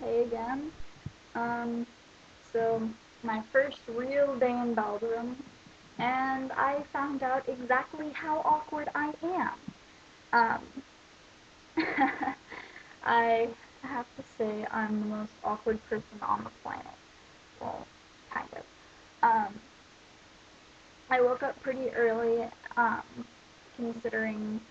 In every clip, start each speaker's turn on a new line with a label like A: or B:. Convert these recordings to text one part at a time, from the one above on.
A: Hey again. Um, so my first real day in Belgium, and I found out exactly how awkward I am. I have to say I'm the most awkward person on the planet. Well, kind of. Um, I woke up pretty early, considering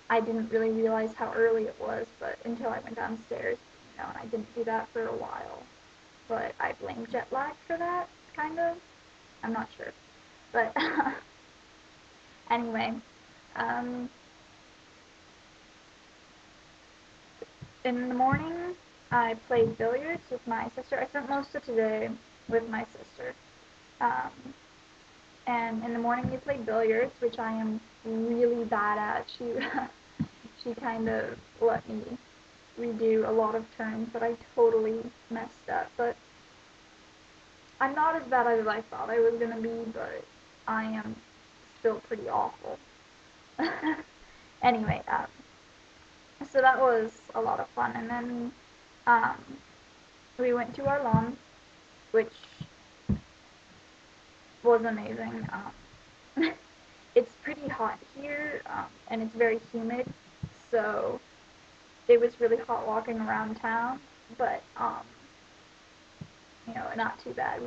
A: I didn't really realize how early it was, but until I went downstairs, and I didn't do that for a while. But I blame jet lag for that, kind of. I'm not sure. But anyway, um, in the morning, I played billiards with my sister. I spent most of today with my sister. Um, and in the morning, we played billiards, which I am really bad at. She kind of let me redo a lot of turns that I totally messed up. But I'm not as bad as I thought I was gonna be, but I am still pretty awful. Anyway, so that was a lot of fun, and then um, we went to our lawn, which was amazing. It's pretty hot here, and it's very humid, so it was really hot walking around town, but not too bad.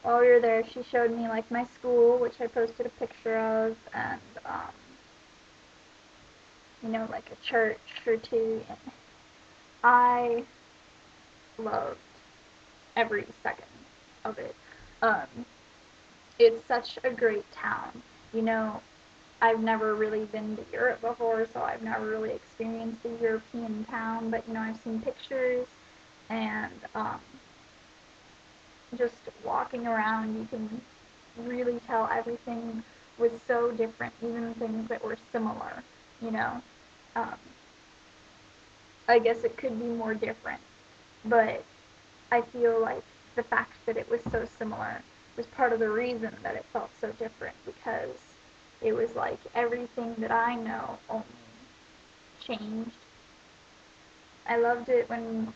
A: While we were there, she showed me like my school, which I posted a picture of, and like a church or two. And I loved every second of it. Um, it's such a great town. You know, I've never really been to Europe before, so I've never really experienced a European town, but I've seen pictures and just walking around, you can really tell everything was so different, even things that were similar, you know. Um, I guess it could be more different, but I feel like the fact that it was so similar was part of the reason that it felt so different because it was like everything that I know only changed. I loved it when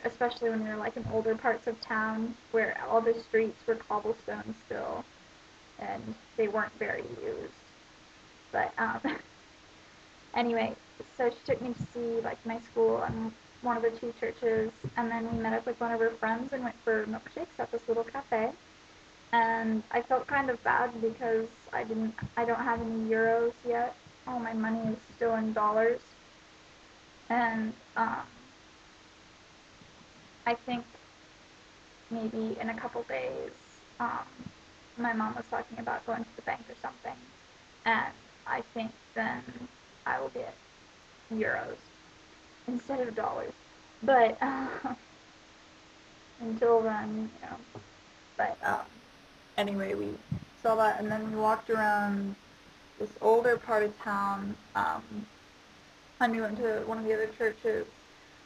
A: especially when you're like in older parts of town where all the streets were cobblestone still and they weren't very used. But anyway, so she took me to see like my school and one of the two churches, and then we met up with one of her friends and went for milkshakes at this little cafe. And I felt kind of bad because I don't have any euros yet. All my money is still in dollars, and I think maybe in a couple days, um, my mom was talking about going to the bank or something, and I think then I will get euros instead of dollars. But until then, But anyway, we saw that, and then we walked around this older part of town, and we went to one of the other churches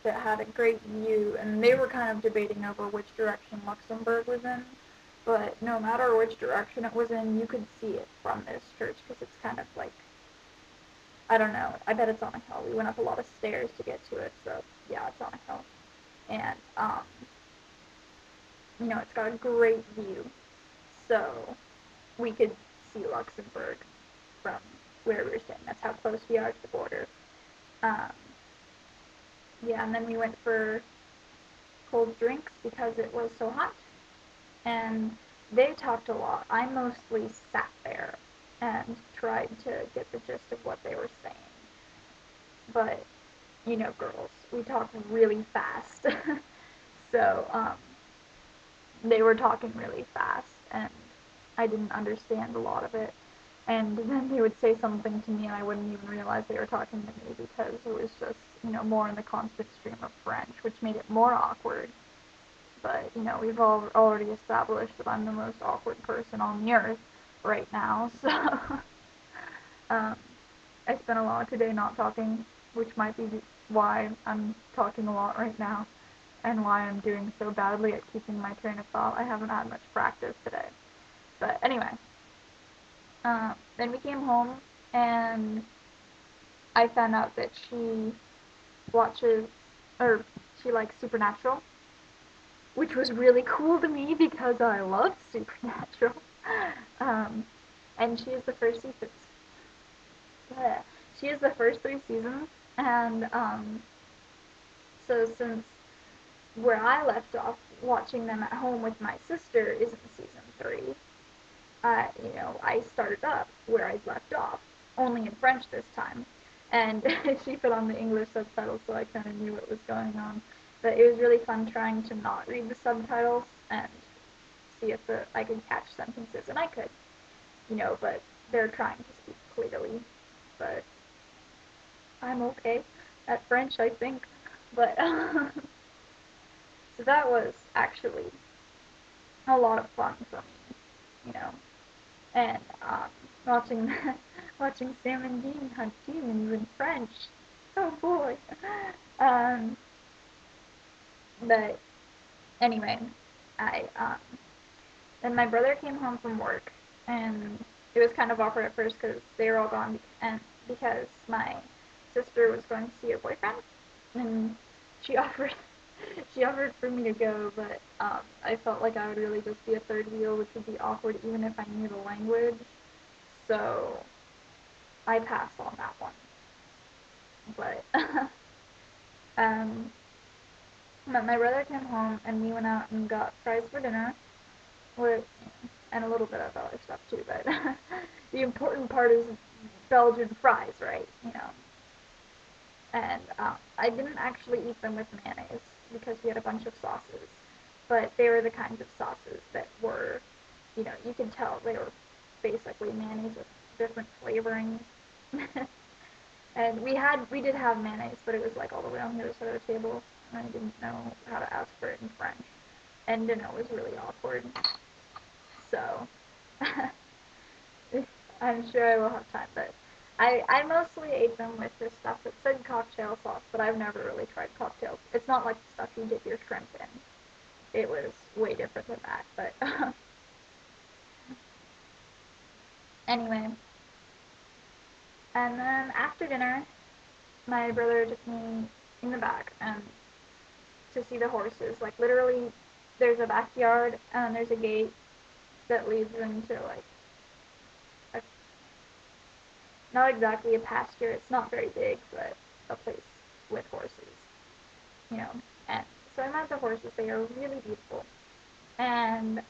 A: that had a great view, and they were kind of debating over which direction Luxembourg was in. But no matter which direction it was in, you could see it from this church because it's kind of like, I don't know, I bet it's on a hill. We went up a lot of stairs to get to it, so yeah, it's on a hill. And, it's got a great view. So we could see Luxembourg from where we were staying. That's how close we are to the border. Um, yeah, and then we went for cold drinks because it was so hot. And they talked a lot. I mostly sat there and tried to get the gist of what they were saying. But, girls, we talk really fast. So, they were talking really fast, and I didn't understand a lot of it. And then they would say something to me, and I wouldn't even realize they were talking to me because it was just, more in the constant stream of French, which made it more awkward. But, we've all already established that I'm the most awkward person on the earth right now, so um, I spent a lot of today not talking, which might be why I'm talking a lot right now, and why I'm doing so badly at keeping my train of thought. I haven't had much practice today. But anyway, then we came home, and I found out that she watches, or she likes Supernatural, which was really cool to me because I love Supernatural. Um, and she is the first season. Yeah, she is the first 3 seasons, and so since where I left off watching them at home with my sister isn't season 3, I started up where I'd left off, only in French this time. And she put on the English subtitles, so I kind of knew what was going on. But it was really fun trying to not read the subtitles and see if I could catch sentences, and I could, but they're trying to speak clearly. But I'm okay at French, I think. But so that was actually a lot of fun for me, and watching watching Sam and Dean hunt demons in French. Oh boy. Um, but anyway, I then my brother came home from work, and it was kind of awkward at first because they were all gone, and because my sister was going to see her boyfriend, and she offered she offered for me to go, but I felt like I would really just be a third wheel, which would be awkward even if I knew the language. So I passed on that one. But um, my brother came home and we went out and got fries for dinner, with and a little bit of other stuff too. But the important part is Belgian fries, right? And I didn't actually eat them with mayonnaise because we had a bunch of sauces, but they were the kinds of sauces that were, you could tell they were basically mayonnaise with different flavorings. And we did have mayonnaise, but it was like all the way on the other side of the table, and I didn't know how to ask for it in French, and dinner was really awkward. So I'm sure I will have time, but I mostly ate them with this stuff that said cocktail sauce, but I've never really tried cocktails. It's not like the stuff you dip your shrimp in. It was way different than that, but anyway. And then after dinner, my brother took me in the back and to see the horses. Like literally, there's a backyard and there's a gate that leads into like a, not exactly a pasture. It's not very big, but a place with horses. And so I met the horses. They are really beautiful, and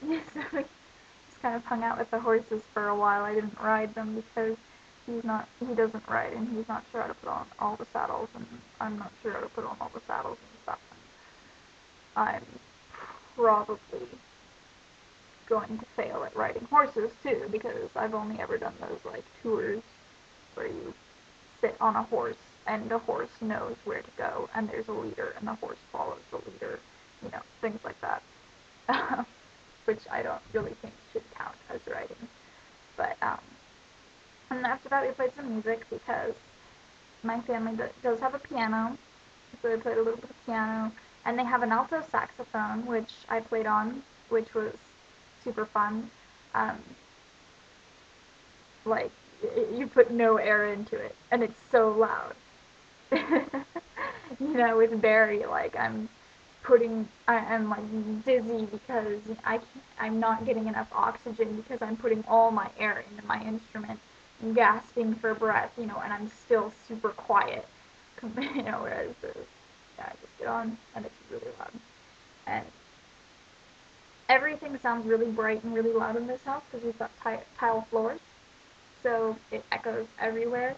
A: so we just kind of hung out with the horses for a while. I didn't ride them because he doesn't ride, and he's not sure how to put on all the saddles, and I'm not sure how to put on all the saddles and stuff. And I'm probably going to fail at riding horses too, because I've only ever done those like tours where you sit on a horse and the horse knows where to go and there's a leader and the horse follows the leader, things like that. Which I don't really think should count as riding. But and after that we played some music because my family does have a piano, so we played a little bit of piano, and they have an alto saxophone, which I played on, which was super fun. Um, like, you put no air into it, and it's so loud. With Barry, like, I'm like dizzy because I'm not getting enough oxygen because I'm putting all my air into my instrument and gasping for breath, and I'm still super quiet, whereas I just get on and it's really loud. And everything sounds really bright and really loud in this house because we've got tile floors, so it echoes everywhere.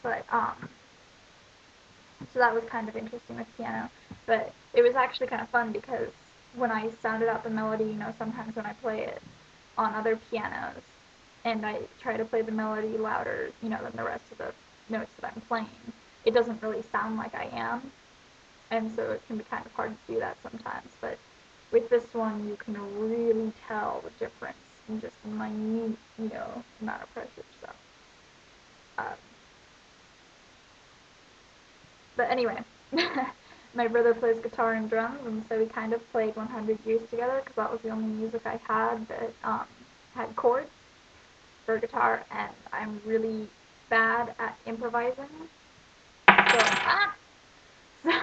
A: But so that was kind of interesting with piano. But it was actually kind of fun because when I sounded out the melody, sometimes when I play it on other pianos and I try to play the melody louder, than the rest of the notes that I'm playing, it doesn't really sound like I am. And so it can be kind of hard to do that sometimes. But with this one, you can really tell the difference in just a minute, amount of pressure. So, but anyway, my brother plays guitar and drums, and so we kind of played 100 Years together because that was the only music I had that had chords for guitar, and I'm really bad at improvising. So,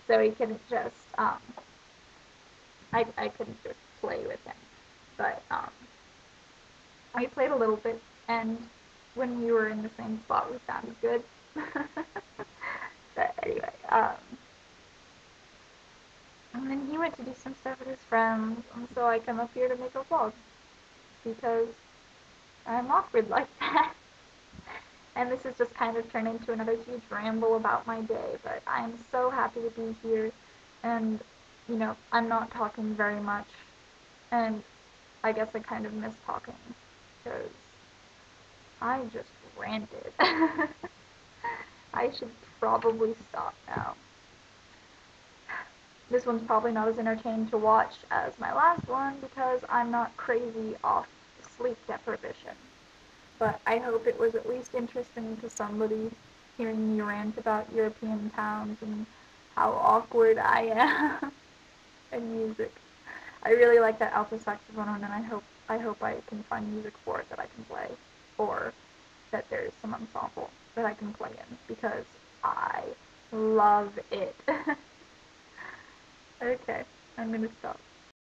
A: so he couldn't just, I couldn't just play with him. But, we played a little bit, and when we were in the same spot, we sounded good. But anyway, and then he went to do some stuff with his friends, and so I come up here to make a vlog, because I'm awkward like that. And this has just kind of turned into another huge ramble about my day, but I'm so happy to be here, and, you know, I'm not talking very much, and I guess I kind of miss talking, because I just ranted. I should probably stop now. This one's probably not as entertaining to watch as my last one, because I'm not crazy off sleep deprivation. But I hope it was at least interesting to somebody hearing me rant about European towns and how awkward I am and music. I really like that alto saxophone, and I hope I can find music for it that I can play, or that there's some ensemble that I can play in, because I love it. Okay, I'm gonna stop.